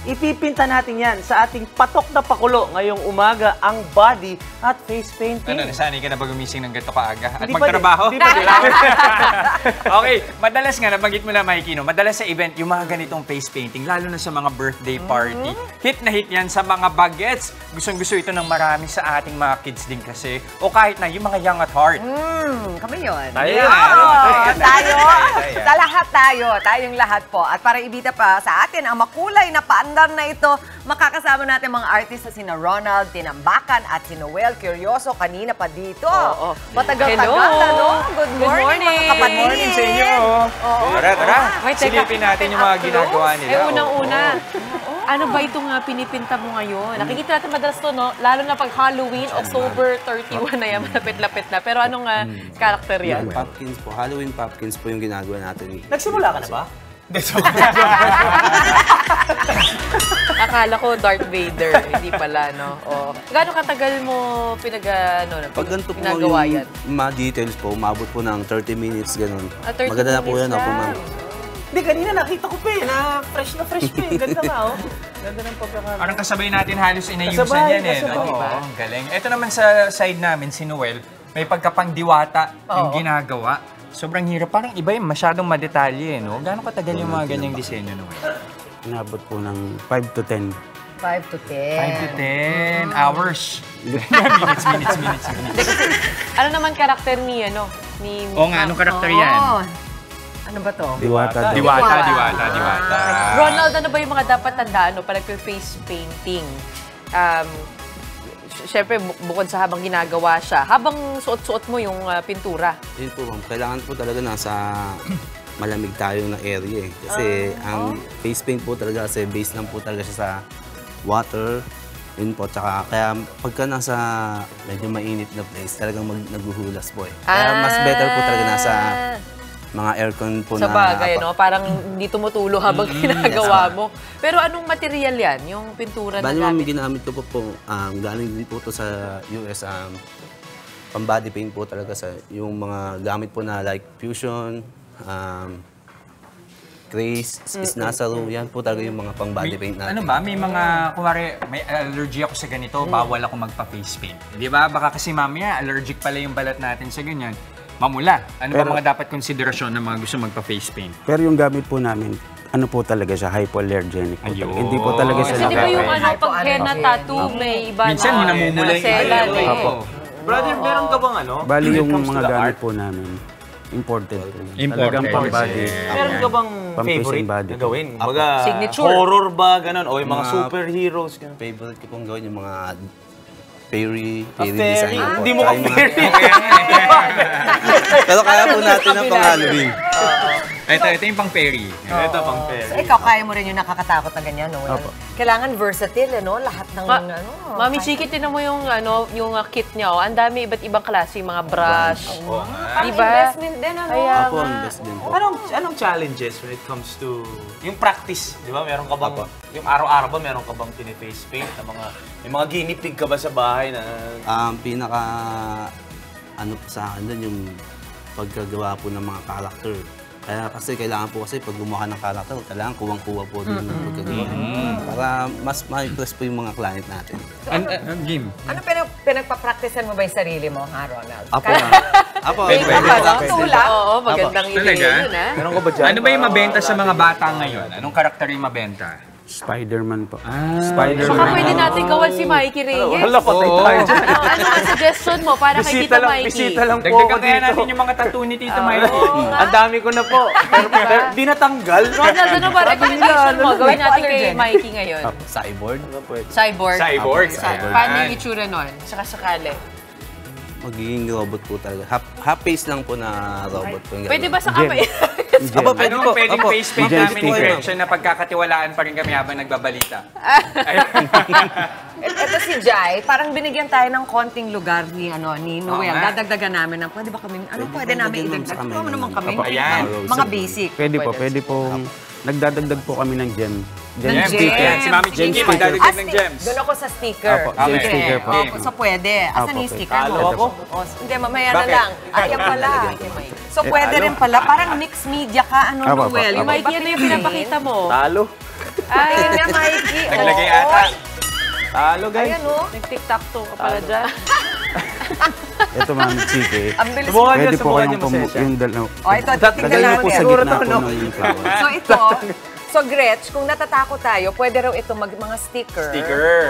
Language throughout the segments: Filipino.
ipipinta natin yan sa ating patok na pakulo ngayong umaga ang body at face painting. Ano, nasanay ka na ba gumising ng ganito kaaga? At Hindi pa magtrabaho? din. Hindi pa din. Okay, madalas nga, nabanggit mo na, Mikey, no? Madalas sa event, yung mga ganitong face painting, lalo na sa mga birthday party. Hit na hit yan sa mga bagets. Gustong-gusto ito ng marami sa ating mga kids din kasi. O kahit na, yung mga young at heart. Kami yun. Tayo Yeah. yan. Tayo. Sa lahat tayo. Tayong lahat po. At para ibita pa sa atin ang makulay na paandar na ito, makakasama natin mga artist na sina Ronald Tinambakan at si Noel Curioso kanina pa dito. Matagal-tagal na, no? Good morning, mga kapatid. Good morning sa inyo. Tara. Silipin natin yung mga ginagawa nila. Unang-una, ano ba itong pinipinta mo ngayon? Nakikita natin madalas to, no? Lalo na pag Halloween, October 31 na yan, malapit-lapit na. Pero anong karakter yan? Pumpkins po. Halloween pumpkins po yung ginagawa natin. Nagsimula ka na ba? Akala ko Darth Vader, hindi pala, no? Gaano katagal mo Pag ganito po ginagawa yan? yung mga details po, umabot po ng 30 minutes, ganun. 30 Maganda na po yan, minutes ako ma'am. Hindi, kanina nakita ko pa na fresh pa eh. Ganda nga, oh. Ganda ng pagkakagawa. Parang kasabay natin halos inayusan Kasabay, yan eh. kasabay, No? diba? Oo, galing. Ito naman sa side namin, si Noel, may pagkapangdiwata yung ginagawa. Sobrang hirap. Parang iba yung masyadong madetalye, no? Gaano katagal yung mga ganyang disenyo, Noel? Inabot po ng 5 to 10. 5 to 10. 5 to 10 hours. minutes. Ano naman karakter ni, ni... Oo nga, anong karakter yan? Ano ba to? Diwata. Diwata. Ronald, ano ba yung mga dapat tandaan pag nag-face painting? Siyempre, bukod sa habang ginagawa siya, habang suot-suot mo yung pintura. Yun po ma'am, kailangan po talaga nasa malamig tayo na area eh. Kasi ang face paint po talaga, kasi base lang po talaga siya sa water. Yun po, tsaka kaya pagka nasa medyo mainit na place, talagang naghuhulas po eh. Kaya mas better po talaga nasa mga aircon po sa bagay, no? Parang hindi tumutulo habang ginagawa mo. Pero anong material yan? Yung pintura na Bali ma'am, gamit? ginamit ko po, galing din po to sa US, pang-body paint po talaga sa yung mga gamit po na like fusion, Grace, Isnasaro, yan po talaga yung mga pang-body paint natin. Ano ba? May mga, kumari, may allergy ako sa ganito, bawal ako magpa-face paint. Di ba? Baka kasi mamaya, allergic pala yung balat natin sa ganyan. Mamula, ano ba mga dapat konsiderasyon ng mga gusto magpa-face paint? Pero yung gamit po namin, ano po talaga siya, hypoallergenic po talaga. Hindi po talaga siya Kasi di ba yung nakaka- pag henna tattoo, may iba na... Minsan, hinamumula yung selan, eh. Brother, meron ka bang Bali when it yung comes to mga the gamit art? po namin, imported po. Imported. Talagang pang-body. Meron ka bang Pang-face favorite and body. na gawin? Baga, Signature. horror ba, ganun? O yung mga Mga superheroes, ganun? Favorite ko pong gawin yung mga fairy Fairy. design po. Hindi mo ka Ay, mga- fairy. Pero kaya po natin ang pang-Halloween. Ito yung pang fairy. Ito pang So, fairy. ikaw, kaya mo rin yung nakakatakot na ganyan, no? Kailangan versatile, no? Lahat ng, Mami Chiki, tinan mo yung, yung kit niya, oh. Ang dami, iba't ibang klase, yung mga brush. Diba? investment din, ano? Kaya Ako, nga. invest din po. Anong challenges when it comes to yung practice, di ba? Meron ka bang, yung araw-araw ba meron ka bang pini-face paint na mga, may mga guinea pig ka ba sa bahay na... Pinaka, ano po sa akin doon, yung pagkagawa po ng mga character. Kaya kasi kailangan po kasi pag gumawa ng character, kailangan kuwang-kuwa po din yung pagkagawa. Para mas ma-impress po yung mga client natin. Jim. Ano pinagpa-practicean mo ba yung sarili mo, ha, Ronald? Apo Kaya- na. Apo, Pwede, Ikaw ba, no? Tulak? Oo, magandang Talaga? idea yun, ha? Meron ka ba dyan? Ano ba yung mabenta sa mga bata ngayon? Anong karakter yung mabenta? Spider-Man po. Baka Spider-Man. pwede natin gawan si Mikey Reyes. Hala, patay tayo dyan. Ano ang suggestion mo para kay Tito Mikey? Bisita lang po ako Dagdagan kaya dito. natin yung mga tattoo ni Tito Mikey. Ang dami ko na po. Pero di natanggal. Ronald, ano ba recommendation mo? Gawin natin kay Allergen. Mikey ngayon. cyborg. Cyborg. Cyborg. Paano yung itsura nun? Saka sakali. Magiging robot po talaga. Half-face lang po na robot po. yung Pwede ba sa Jen. kamay? Apo, pwede Ano po. ang pwedeng Apo. face paint Jen namin ni sticker. Gretchen na pagkakatiwalaan pa rin kami habang nagbabalita? Ito si Jai, parang binigyan tayo ng konting lugar ni Noel. nga. Dadagdagan namin ng, pwede ba kami, pwede namin Pwede idagdag? naman sa Ano naman kami? Apo. Ayan. Mga basic. Pwede pong nagdadagdag po kami ng gem. Ng Gem, gem. Yan, si Mami Chiki, Gem magdadagdag ng gems. Doon ako sa sticker. Apo, gem Okay. sticker po. Opo, so pwede. Asan Apo, yung sticker talo mo? ako. Hindi, mamaya na Bakit? lang. Ayan pala. So pwede rin pala. Parang mixed media ka, Apo, Noel. apo. Mikey, ano yung pinapakita mo? Talo. Ay, na Mikey. Naglagay oo. ata. Talo, guys. Ayan, oh. Nag-tiktak-to ka pala dyan. Ito, Ma'am Chiki. Ang bilis. Subukan niyo, Pwede po subukan kayong niyo, Masensya. yung dalaw. O, ito, tingnan Lagay niyo namin. po sa Siguro gitna to, po no? ng flower. So ito, so Gretch, kung natatakot tayo, pwede raw ito mga sticker.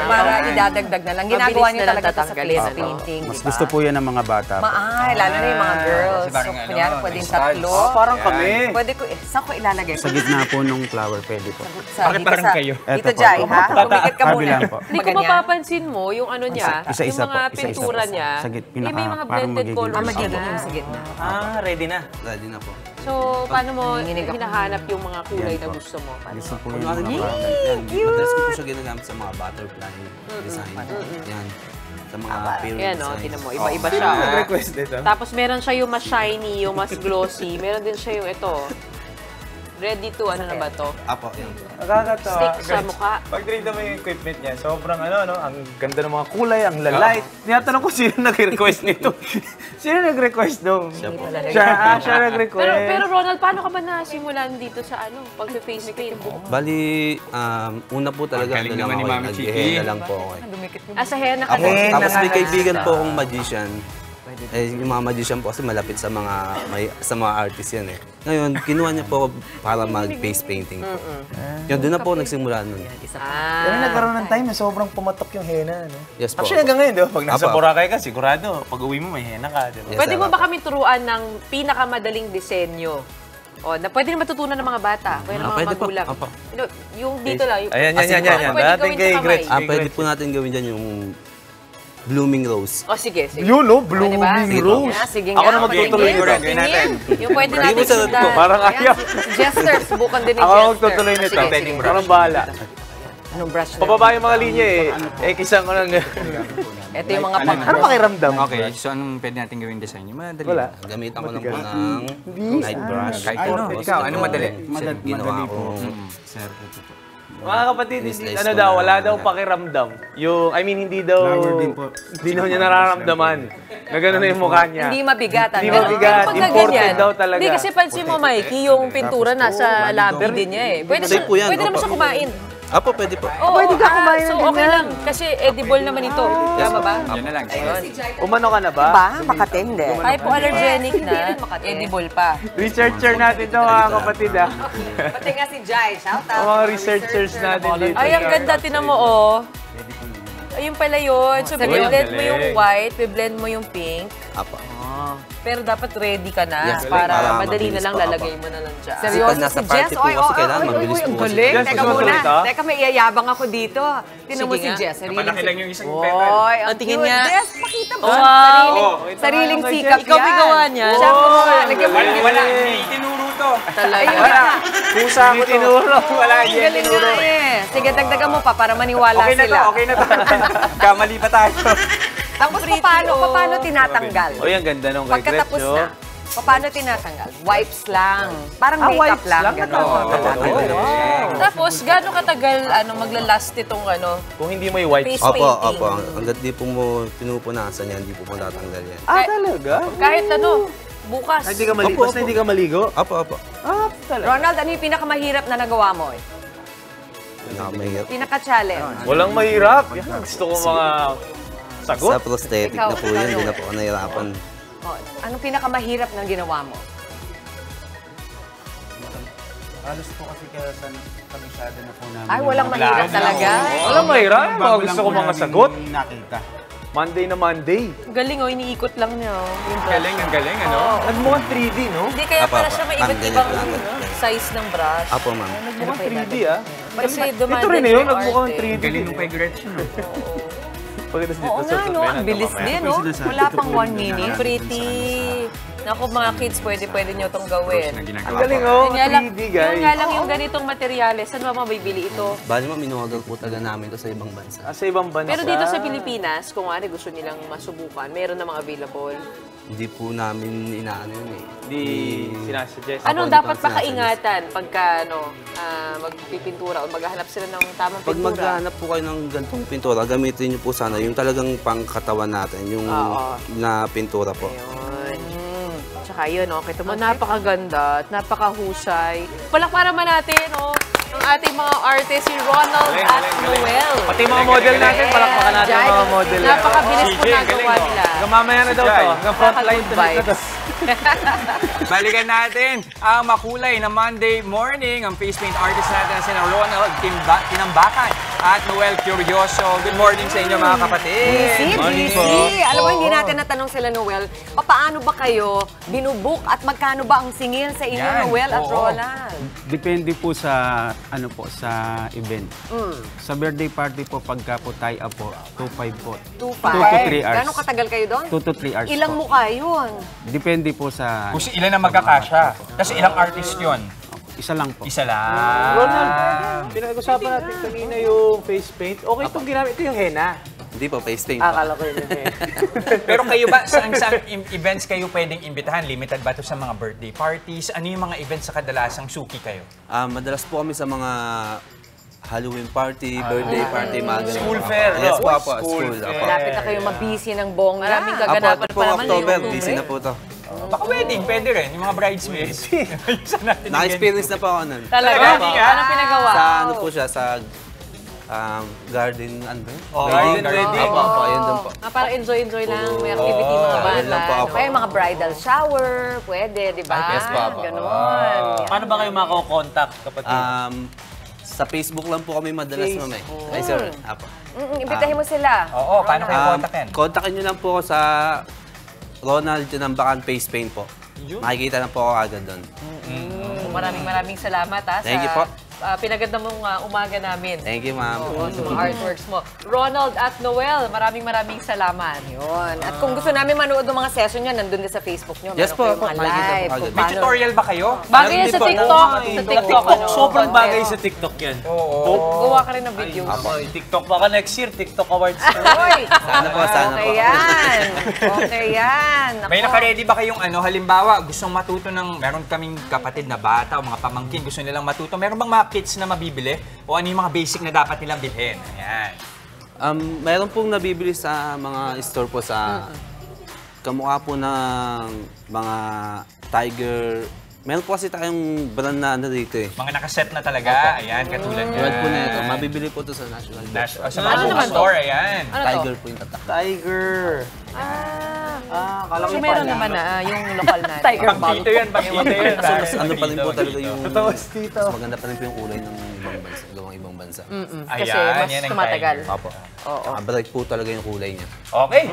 Para idadagdag na lang. Ginagawa Mabilis niyo na lang talaga ito sa tatanggalin, face ano? painting, Mas di ba? gusto po yan ng mga bata. Maay, lalo na yung mga girls. Kasi So, parang kunyari, ano, pwedeng may styles. tatlo. Parang kami. Pwede ko, saan ko ilalagay? Sa gitna po ng flower, pwede po. Bakit parang kayo? Dito, Eto po. Jai, ha? Pumikit ka muna. Kabilang po. Hindi ko Maganyan. mapapansin mo yung ano niya, Isa-isa yung mga po, isa-isa pintura po. niya. Sa May mga parang blended magiging- colors. Ah, magiging yung sa gitna. Ready na. Ready na po. So, paano mo Nanginginig ako. hinahanap yung mga kulay Yan na po. gusto mo? Paano Gusto mo? po yung Kunwari mga po, bata. yan, madalas ko po siya ginagamit sa mga butterfly design. Yan. Sa mga period Ayan, no? designs. Tinan mo, iba-iba siya. oh. Nag-request dito. Tapos meron siya yung mas shiny, yung mas glossy. Meron din siya yung ito. Ready to, ano na ba to? Apo, yan. Nakakatawa. Stick sa Guys, mukha. Pag tinignan mo yung equipment niya, sobrang ang ganda ng mga kulay, ang lalait. Tinatanong ko sino nag-request nito. Sino nag-request nung? Siya po. Siya nag-request. Pero Ronald, paano ka ba nasimulan dito sa pag-face paint? Bali, una po talaga, Ang galing ano lang naman ni ako, Mami Chiki. nag-ihena lang po ako. Sa henna ka Apo, lang. tapos may kaibigan po akong magician. Yung mga magician po kasi malapit sa mga artist yan eh. Ngayon, kinuha niya po ako para mag-face painting po. Yun, doon na po nagsimula nun. Pero nagkaroon ng time na sobrang pumatok yung henna, no? Yes po. Actually, hanggang ngayon, di ba? Pag nasa Apo. Boracay ka, sigurado, pag uwi mo, may henna ka, di ba? Yes, Pwede mo sir. ba kami turuan ng pinakamadaling disenyo? O, na pwede na matutunan ng mga bata, pwede ng mga pwede po. magulang. Apo. Yung dito lang. Yung, Ayan, yan. Pwede Dating gawin kay sa kamay. Gretch. Pwede po natin gawin dyan yung blooming rose. O, sige, sige. Yun, no? Pwede ba? Blooming Sige. rose. Yeah, sige Ako nga, na magtutuloy magtingin. ko rin. Gawin natin. Yung pwede Hindi natin mo sagot sundan. ko. Parang Ayan, ayaw. si Jester, subukan din ni Ako Jester. ang magtutuloy nito. Sige, sige. Parang bahala. Anong brush na? Pababa yung mga linya eh. Kisang ko lang. Ito yung mga Ano pakiramdam? Okay, so anong pwede natin gawing design? Yung madali. Wala. Gamitan ko lang po ng light brush. Kahit ano. Ikaw, anong madali? Ginawa ko. Mga kapatid, Slice ano ko daw, na- wala daw pakiramdam. Yung, hindi daw, hindi daw niya nararamdaman na gano'n na yung mukha niya. Hindi mabigat. Hindi ano? mabigat. Pagka Imported ganyan, daw talaga. Hindi, kasi pansin mo, Mikey, yung pintura nasa labi din niya eh. Pwede, Safe po yan, pwede naman opo. siya kumain. Apo, pwede po. Oo, pwede ka kumain so, okay lang. Kasi edible naman ito. Tama ba? Yan na lang. Umano ka na ba? Ba? Makatindi. Hypoallergenic na, edible pa. Researcher natin to mga kapatid ah. Pati nga si Jai, shout Ang out. mga researchers natin dito. Ay, ang ganda. Tinan mo, oh. Ayun pala yun. So, blend mo yung white, blend mo yung pink. Apo. Pero dapat ready ka na Yes, para para madali na mabilis lang po, lalagay mo na lang dyan. Seryoso Pag nasa si party Jess. po kasi kailangan Ang mabilis po kasi. galing. Jess, Teka gusto mo muna. salita? Teka, may iyayabang ako dito. Tinan mo Sige si nga. Jess. Malaki lang yung isang Oy, petal. ang Ang tingin cute. niya. Jess, makita mo. Wow. Sariling Ito sikap Ikaw may gawa niyan. Siya mo nga. Lagyan mo yung Wala, gitna. hindi tinuro to. Talaga. Pusa ko tinuro. Wala Ang yan galing tinuro. nga eh. Sige, dagdagan mo pa para maniwala Okay na to, sila. okay na to. Kamali pa tayo. Tapos paano tinatanggal? O yan, ganda nung kay Gretch. Pagkatapos na, paano tinatanggal? Wipes lang. Parang makeup wipes lang. lang? Gano'n. Tapos, gaano katagal maglalast itong Kung hindi mo i-wipe. face Opo, painting? opo. Hanggat di po mo pinupunasan yan, di po mo tatanggal yan. Talaga? Kahit bukas. Hindi ka maligo? Basta hindi ka maligo? Opo, opo. Talaga? Ronald, ano yung pinakamahirap na nagawa mo? Pinakamahirap. Pinaka-challenge? Walang mahirap. Yan, gusto ko mga sagot. Sa prosthetic na po yun, hindi na po ako nahirapan. Oh, anong pinakamahirap na ginawa mo? Halos po kasi kamisada na po namin. Ay, walang mahirap talaga. Walang mahirap. Mga gusto ko mga sagot. Nakita. Monday na Monday. Galing iniikot lang niya. Yung brush. Galing, ang galing, ano? Nagmukhang 3D, no? Hindi kaya Apa, pala apa. siya may Ang iba't ganyan ibang po natin. size ng brush. Apo, ma'am. Nagmukhang 3D, ah. Kasi Ito demanding rin yun, yung nagmukhang arte. 3D. Galing nung kay Gretchen. Pagkatapos dito, Oo nga, no? Ang bilis din, no? Wala pang 1 minute. Pretty. Naku, mga kids, pwede nyo itong gawin. Na Ang ginagawa galing, ko. oh. Yun nga lang, 3D, guys. yun nga lang yung ganitong materyales, saan ba mabibili ito? Bali mo, minuwagal po talaga namin ito sa ibang bansa. Sa ibang bansa. Pero dito sa Pilipinas, kung ano gusto nilang masubukan, meron namang available. Hindi po namin inaano yun eh. Di sinasuggest. Anong hindi dapat pa sinasabi. pakaingatan pagka magpipintura o maghahanap sila ng tamang Pag pintura? maghahanap po kayo ng ganitong pintura, gamitin niyo po sana yung talagang pangkatawan natin, yung Oo. na pintura po. Ayun. Tsaka yun, kita mo, napakaganda at napakahusay. Palakparan naman natin, ang ating mga artist, si Ronald at Pati mga model natin, palakpakan natin yung mga model. Napakabilis po CJ, nagawa galing, nila. Hanggang mamaya na daw to. Hanggang frontline to Nakaka-good dito. Balikan natin ang makulay na Monday morning. Ang face paint artist natin na sina Ronald Tinambakan at Noel Curioso. Good morning sa inyo mga kapatid. Busy. Alam mo, hindi natin natanong sila, Noel, paano ba kayo binubuk at magkano ba ang singil sa inyo, Yan, Noel at oo. Ronald? Depende po sa sa event. Sa birthday party po, pagka po tie-up po, 2.5 po. 2.5. 2 to 3 hours. Gano'ng katagal kayo doon? 2 to 3 hours Ilang po. mukha yun? Depende po sa... Kung ilan ang magkakasya. Kasi ilang artist yon? Isa lang po. Isa lang. Ronald, pinag-usapan natin kanina yung face paint. Okay itong ginamit. Ito yung henna. Hindi po, face paint po. Akala ko yun yung henna. Pero kayo ba, saan events kayo pwedeng imbitahan? Limited ba ito sa mga birthday parties? Ano yung mga events sa kadalasang suki kayo? Madalas po kami sa mga Halloween party, birthday party, mga ganun. School fair, Yes no? po, po. School School. fair. Apo. Malapit na kayo mabisi ng bongga. Maraming Apo, gaganapan po, pa naman October, yung busy na po to. Baka wedding, pwede rin. Yung mga bridesmaids. Saan natin Naka-experience na po ako nun. Talaga? Talaga? Anong pinagawa? Sa ano po siya, sa garden, ano ba yun? Garden wedding. Apo, apo, yun doon po. Para enjoy lang. May activity mga yun bata. lang po ako. Kaya mga bridal shower, pwede, di ba? Yes po, apo. Ganon. Paano ba kayo makakontakt, kapatid? Sa Facebook lang po kami madalas, ma'am eh. Ay, sir. Apo. Imbitahin mo sila. Oo, paano kayo kontakin? Kontakin nyo lang po ako sa Ronald Tinambakan Face Paint po. Makikita lang po ako agad doon. Maraming salamat ha, Thank you sa po. pinaganda mong umaga namin. Thank you, ma'am. Oo, sa mga artworks mo. Ronald at Noel, maraming salamat. Yun. At kung gusto namin manood ng mga session niya, nandun din sa Facebook niyo. Yes po, Meron kayong mga makikita po live. agad. Kung May paano- tutorial ba kayo? Bagay yan sa TikTok. Sa TikTok, ano? Sobrang content. bagay sa TikTok yan. Oo. Gawa ka rin ng video. TikTok baka next year, TikTok Awards. Hoy! Sana po, sana Okay po. yan. Okay yan. May Ako. naka-ready ba kayong ano, halimbawa, gustong matuto ng, meron kaming kapatid na bata o mga pamangkin, gusto nilang matuto, meron bang mga kits na mabibili? O ano yung mga basic na dapat nilang bilhin? Ayan. Meron pong nabibili sa mga store po sa kamukha po ng mga Tiger. Meron po kasi tayong brand na ano dito eh. Mga nakaset na talaga, ayan, katulad yan. Tulad po na ito. Mabibili po ito sa National Bank. Sa mga naman to? store, ayan. Ano to? Tiger po yung tatak. Tiger. Kasi meron naman yung lokal na. Tiger Pang dito yan, pang dito yan. Kaso mas ano pa rin po talaga yung... Tapos dito. Mas maganda pa rin po yung kulay ng ibang bansa. Gawang ibang bansa. Kasi Ayan, mas yan ang tumatagal. tiger. Opo. Bright po talaga yung kulay niya. Okay.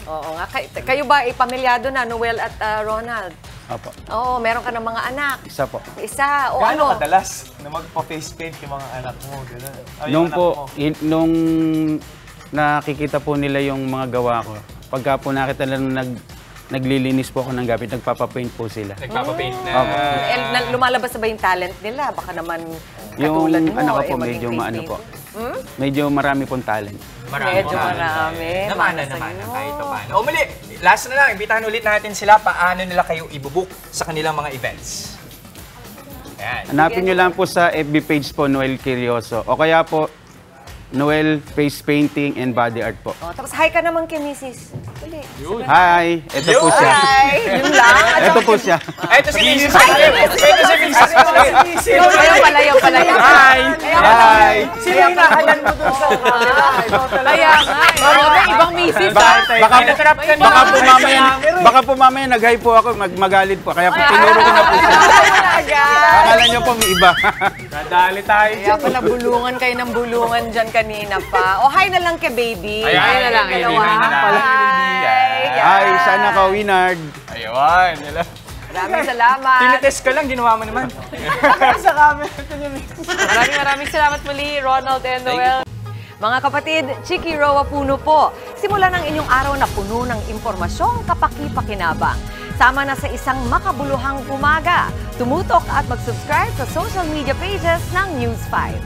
Oo nga. Kayo ba pamilyado na, Noel at Ronald? Opo. Oo, meron ka ng mga anak. Isa po. Isa. O Gaano ano? kadalas na magpa-face paint yung mga anak mo? Gano'n. Ay, yung Nung anak po, mo. nung nakikita po nila yung mga gawa ko, pagka po nakita nila naglilinis po ako ng gamit, nagpapapaint po sila. Nagpapapaint na. Opo. Lumalabas na ba yung talent nila? Baka naman Yung katulad mo. anak ko po, maging medyo face maano painter. po. Medyo marami pong talent. Medyo marami. Namana Para naman, sa'yo. kahit pa paano. O muli, last na lang, imbitahan ulit natin sila paano nila kayo ibubuk sa kanilang mga events. Ayan. Hanapin nyo lang po sa FB page po, Noel Curioso. O kaya po, Noel Face Painting and Body Art po. Oh, tapos hi ka naman kay Mrs. Dali. Hi! Ito po siya. Hi! Yun lang. Ito po siya. Ito si Mrs. Ito si Mrs. Ayaw pala, ayaw pala. Hi! Hi! Sino yung nakalan mo dun sa Kaya nga, ibang misis Baka po mamaya nag-hi po ako, magalit po. Kaya po tinuro ko na po siya. Akala nyo po may iba. Nadali tayo Kaya dyan. pala bulungan kayo ng bulungan dyan kanina pa. O hi na lang kay baby. Ay, hi na lang, Dalawa. hi na lang. Hi. Hi, sana ka, Winard. Ayun. Maraming salamat. Tinetest ka lang, ginawa mo naman. Sa camera. Ito niya, Maraming salamat muli, Ronald and Noel. Mga kapatid, Chiki Roa Puno po. Simulan ang inyong araw na puno ng impormasyong kapaki-pakinabang. Sama na sa isang makabuluhang umaga. Tumutok at mag-subscribe sa social media pages ng News 5.